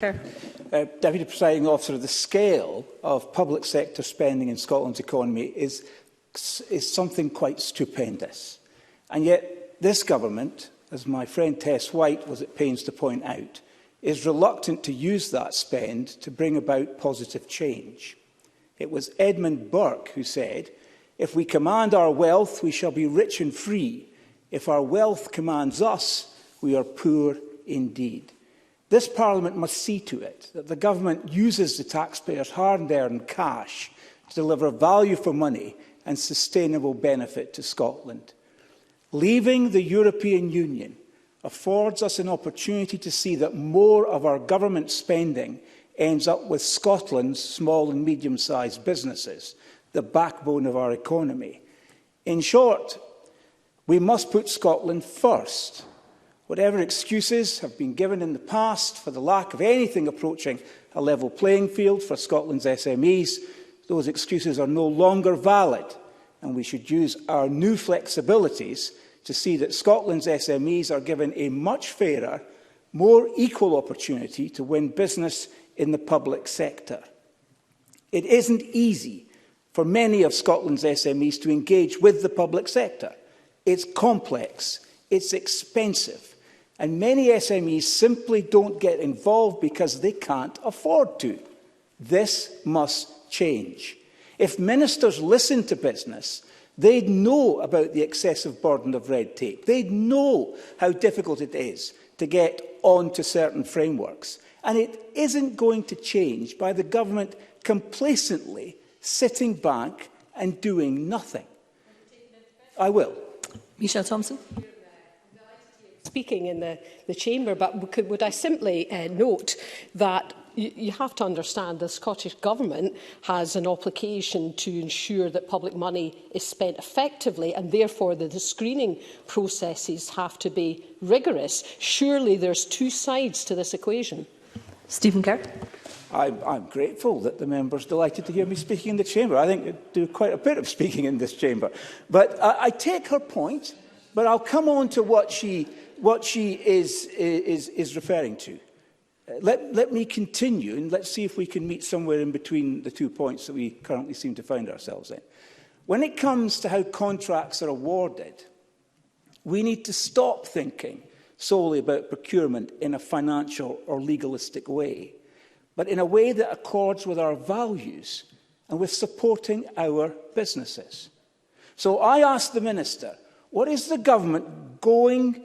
Deputy Presiding Officer, the scale of public sector spending in Scotland's economy is something quite stupendous. And yet this government, as my friend Tess White was at pains to point out, is reluctant to use that spend to bring about positive change. It was Edmund Burke who said, "If we command our wealth, we shall be rich and free. If our wealth commands us, we are poor indeed." This Parliament must see to it that the government uses the taxpayers' hard-earned cash to deliver value for money and sustainable benefit to Scotland. Leaving the European Union affords us an opportunity to see that more of our government spending ends up with Scotland's small and medium-sized businesses, the backbone of our economy. In short, we must put Scotland first. Whatever excuses have been given in the past for the lack of anything approaching a level playing field for Scotland's SMEs, those excuses are no longer valid, and we should use our new flexibilities to see that Scotland's SMEs are given a much fairer, more equal opportunity to win business in the public sector. It isn't easy for many of Scotland's SMEs to engage with the public sector. It's complex, it's expensive, and many SMEs simply don't get involved because they can't afford to. This must change. If ministers listen to business, they'd know about the excessive burden of red tape. They'd know how difficult it is to get onto certain frameworks. And it isn't going to change by the government complacently sitting back and doing nothing. I will. Michelle Thompson. Speaking in the chamber, but would I simply note that you have to understand the Scottish Government has an obligation to ensure that public money is spent effectively, and therefore the screening processes have to be rigorous. Surely there's two sides to this equation. Stephen Kerr. I'm grateful that the member's delighted to hear me speaking in the chamber. I think I do quite a bit of speaking in this chamber. But I take her point, but I'll come on to what she is referring to. Let me continue, and let's see if we can meet somewhere in between the 2 points that we currently seem to find ourselves in. When it comes to how contracts are awarded, we need to stop thinking solely about procurement in a financial or legalistic way, but in a way that accords with our values and with supporting our businesses. So I ask the Minister, what is the government doing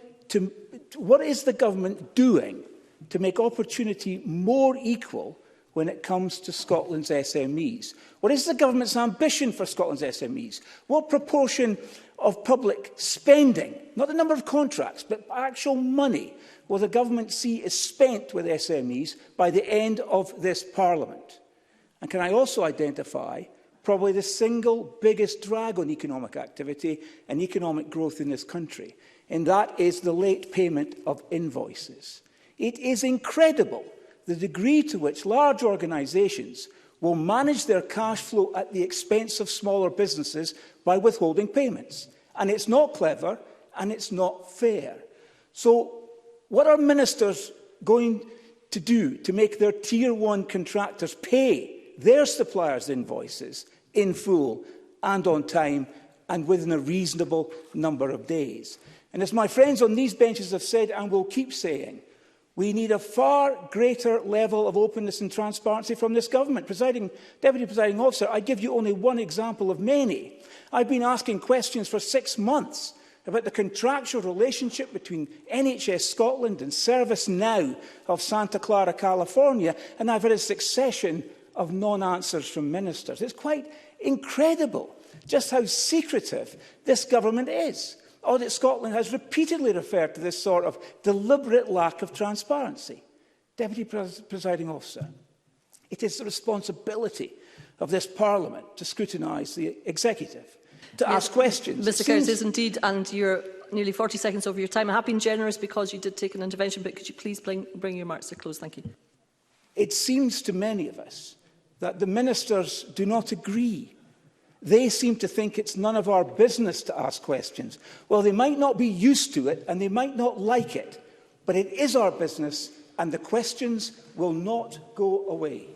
to make opportunity more equal when it comes to Scotland's SMEs? What is the government's ambition for Scotland's SMEs? What proportion of public spending, not the number of contracts, but actual money, will the government see is spent with SMEs by the end of this Parliament? And can I also identify probably the single biggest drag on economic activity and economic growth in this country, and that is the late payment of invoices. It is incredible the degree to which large organisations will manage their cash flow at the expense of smaller businesses by withholding payments. And it's not clever and it's not fair. So what are ministers going to do to make their Tier 1 contractors pay their suppliers' invoices in full and on time and within a reasonable number of days? And as my friends on these benches have said and will keep saying, we need a far greater level of openness and transparency from this government. Deputy Presiding Officer, I give you only one example of many. I've been asking questions for 6 months about the contractual relationship between NHS Scotland and Service Now of Santa Clara, California, and I've had a succession of non-answers from ministers. It's quite incredible just how secretive this government is. Audit Scotland has repeatedly referred to this sort of deliberate lack of transparency. Deputy Presiding Officer, it is the responsibility of this Parliament to scrutinise the executive, to ask questions. Mr Kerr, it is indeed, and you're nearly 40 seconds over your time. I have been generous because you did take an intervention, but could you please bring your remarks to a close? Thank you. It seems to many of us that the ministers do not agree. They seem to think it's none of our business to ask questions. Well, they might not be used to it and they might not like it, but it is our business and the questions will not go away.